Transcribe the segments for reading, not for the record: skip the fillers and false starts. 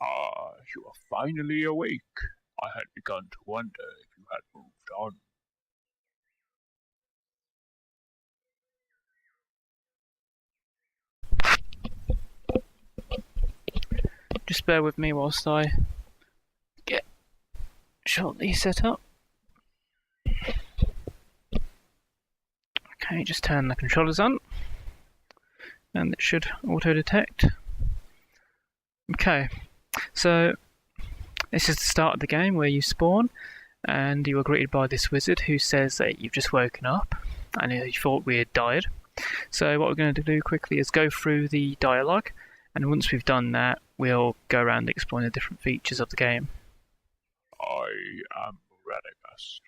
Ah, you are finally awake. I had begun to wonder if you had moved on. Just bear with me whilst I get shortly set up. Okay, just turn the controllers on and it should auto-detect. Okay, so this is the start of the game where you spawn and you are greeted by this wizard who says that you've just woken up and he thought we had died. So what we're going to do quickly is go through the dialogue, and once we've done that we'll go around exploring the different features of the game. I am Radagast,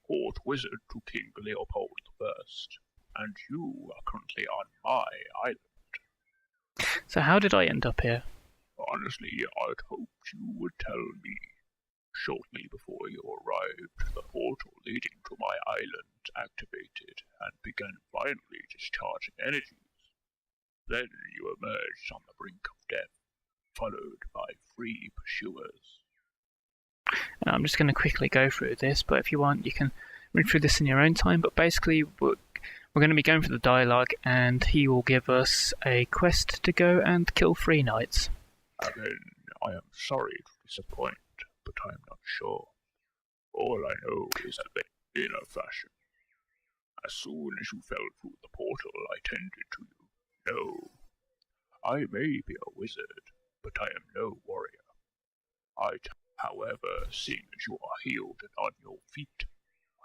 court wizard to King Leopold I, and you are currently on my island. So how did I end up here? Honestly, I'd hoped you would tell me. Shortly before you arrived, the portal leading to my island activated and began violently discharging energies. Then you emerged on the brink of death, followed by 3 pursuers. And I'm just going to quickly go through this, but if you want you can read through this in your own time. But basically we're going to be going through the dialogue and he will give us a quest to go and kill 3 knights. Again, I am sorry to disappoint, but I am not sure. All I know is that they in a fashion. As soon as you fell through the portal, I tended to you. No, I may be a wizard, but I am no warrior. However, seeing as you are healed and on your feet,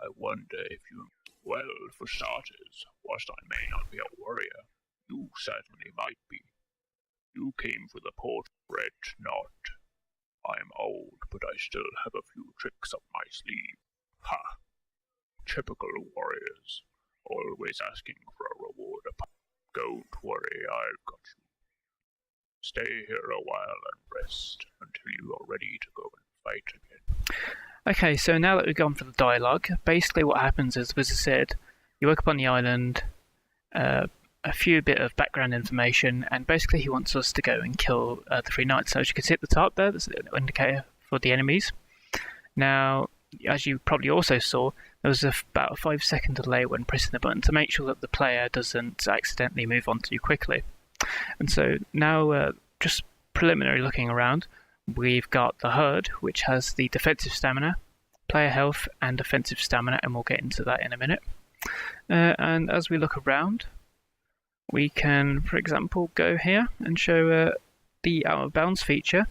I wonder if you... Well, for starters, whilst I may not be a warrior, you certainly might be. You came for the portal, Red Knot. I am old, but I still have a few tricks up my sleeve. Ha! Typical warriors, always asking for a reward. Don't worry, I've got you. Stay here a while and rest until you are ready to go and fight again. Okay, so now that we've gone for the dialogue, basically what happens is, as I said, you woke up on the island, a few bit of background information, and basically he wants us to go and kill the 3 knights. So as you can see at the top there, there's an indicator for the enemies. Now, as you probably also saw, there was about a 5-second delay when pressing the button to make sure that the player doesn't accidentally move on too quickly. And so now, just preliminary looking around, we've got the HUD, which has the defensive stamina, player health, and offensive stamina, and we'll get into that in a minute. And as we look around, we can, for example, go here and show the out of bounds feature.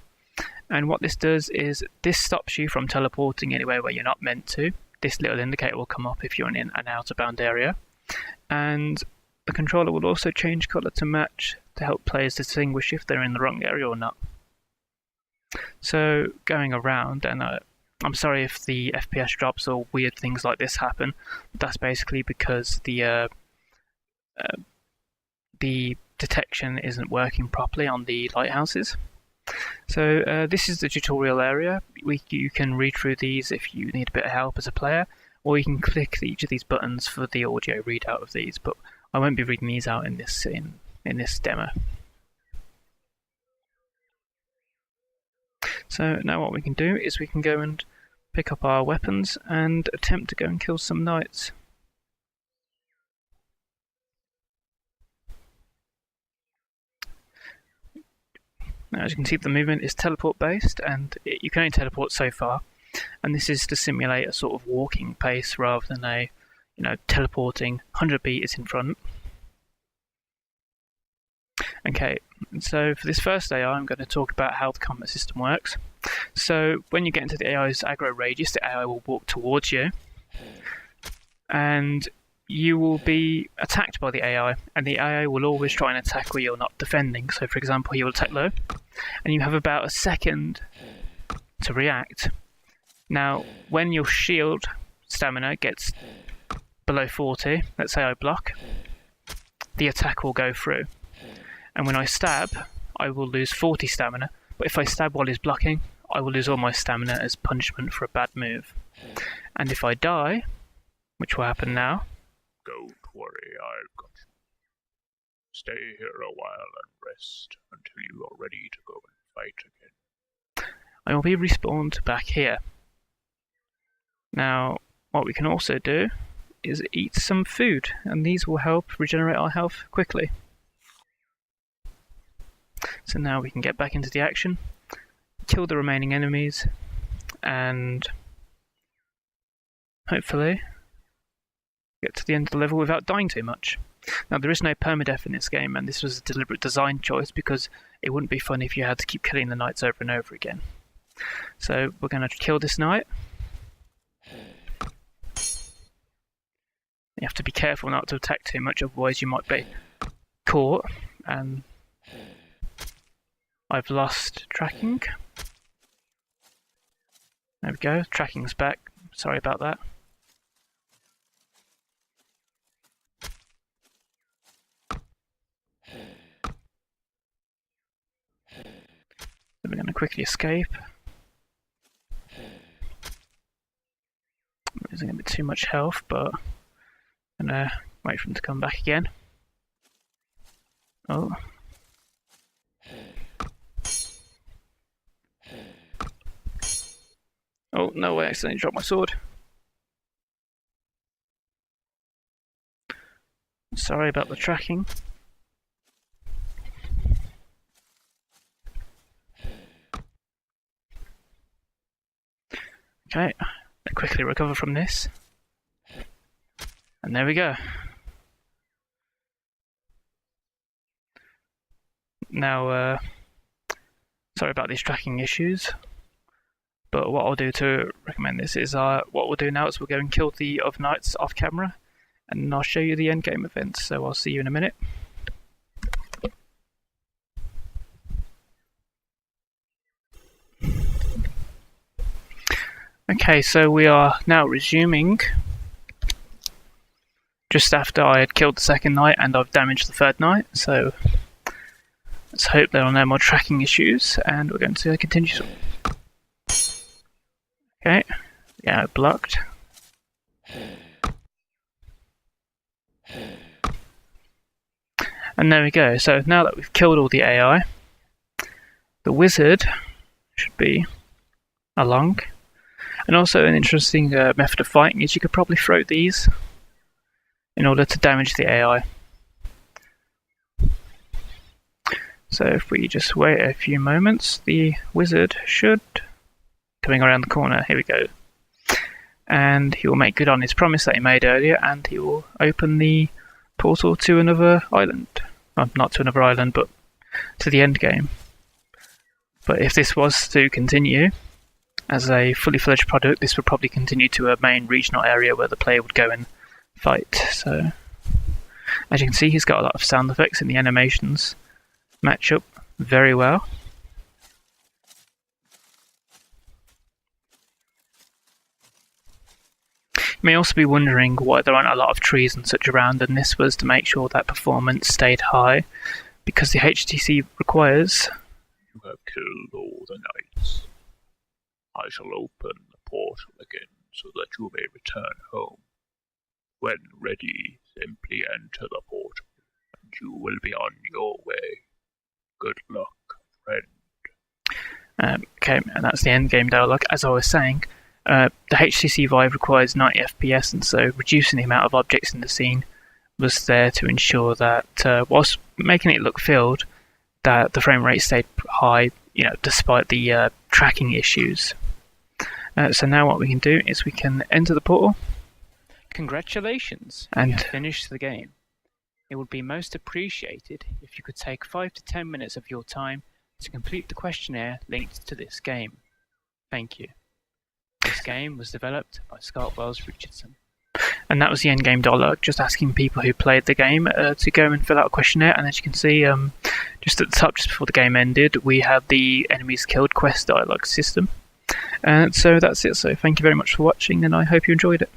And what this does is this stops you from teleporting anywhere where you're not meant to. This little indicator will come up if you're in an out of bound area. And the controller will also change colour to match to help players distinguish if they're in the wrong area or not. So going around, and I'm sorry if the FPS drops or weird things like this happen, but that's basically because the detection isn't working properly on the lighthouses. So this is the tutorial area. You can read through these if you need a bit of help as a player, or you can click each of these buttons for the audio readout of these, but I won't be reading these out in this demo. So now what we can do is we can go and pick up our weapons and attempt to go and kill some knights. Now, as you can see, the movement is teleport based, and you can only teleport so far, and this is to simulate a sort of walking pace rather than a teleporting 100 meters in front. Okay, so for this first AI, I'm going to talk about how the combat system works. So when you get into the AI's aggro radius, the AI will walk towards you, and you will be attacked by the AI, and the AI will always try and attack where you're not defending. So for example, he will attack low, and you have about a second to react. Now, when your shield stamina gets below 40, let's say I block, the attack will go through. And when I stab, I will lose 40 stamina, but if I stab while he's blocking, I will lose all my stamina as punishment for a bad move. And if I die, which will happen now... Don't worry, I've got you. Stay here a while and rest until you are ready to go and fight again. and we'll be respawned back here. Now, what we can also do is eat some food, and these will help regenerate our health quickly. So now we can get back into the action, kill the remaining enemies, and hopefully get to the end of the level without dying too much. Now, there is no permadeath in this game, and this was a deliberate design choice because it wouldn't be fun if you had to keep killing the knights over and over again. So we're going to kill this knight. You have to be careful not to attack too much, otherwise you might be caught. And I've lost tracking. There we go, tracking's back. Sorry about that. So we're going to quickly escape. There isn't going to be too much health, but I'm going to wait for him to come back again. Oh. Oh no, I accidentally dropped my sword. Sorry about the tracking. Okay, quickly recover from this. And there we go. Now, sorry about these tracking issues, but what I'll do to recommend this is what we'll do now is we'll go and kill the other knights off camera, and I'll show you the end game events, so I'll see you in a minute. Okay, so we are now resuming just after I had killed the second knight and I've damaged the third knight, so let's hope there are no more tracking issues, and we're going to continue. Okay, yeah, blocked. And there we go, so now that we've killed all the AI, the wizard should be along. And also an interesting method of fighting is you could probably throw these in order to damage the AI. So if we just wait a few moments, the wizard should, coming around the corner, here we go. And he will make good on his promise that he made earlier, and he will open the portal to another island. Well, not to another island, but to the end game. But if this was to continue as a fully fledged product, this would probably continue to a main regional area where the player would go and fight. So, as you can see, he's got a lot of sound effects, and the animations match up very well. You may also be wondering why there aren't a lot of trees and such around, and this was to make sure that performance stayed high, because the HTC requires... You have killed all the knights. I shall open the portal again so that you may return home. When ready, simply enter the portal, and you will be on your way. Good luck, friend. Okay, and that's the end game dialogue. As I was saying, the HTC Vive requires 90 FPS, and so reducing the amount of objects in the scene was there to ensure that, whilst making it look filled, that the frame rate stayed high, despite the tracking issues. So now what we can do is we can enter the portal. Congratulations, and finish the game. It would be most appreciated if you could take 5 to 10 minutes of your time to complete the questionnaire linked to this game. Thank you. This game was developed by Scott Wells Richardson. And that was the end game dialogue, just asking people who played the game to go and fill out a questionnaire. And as you can see, just at the top, just before the game ended, we had the enemies killed quest dialogue system. And so that's it. So thank you very much for watching, and I hope you enjoyed it.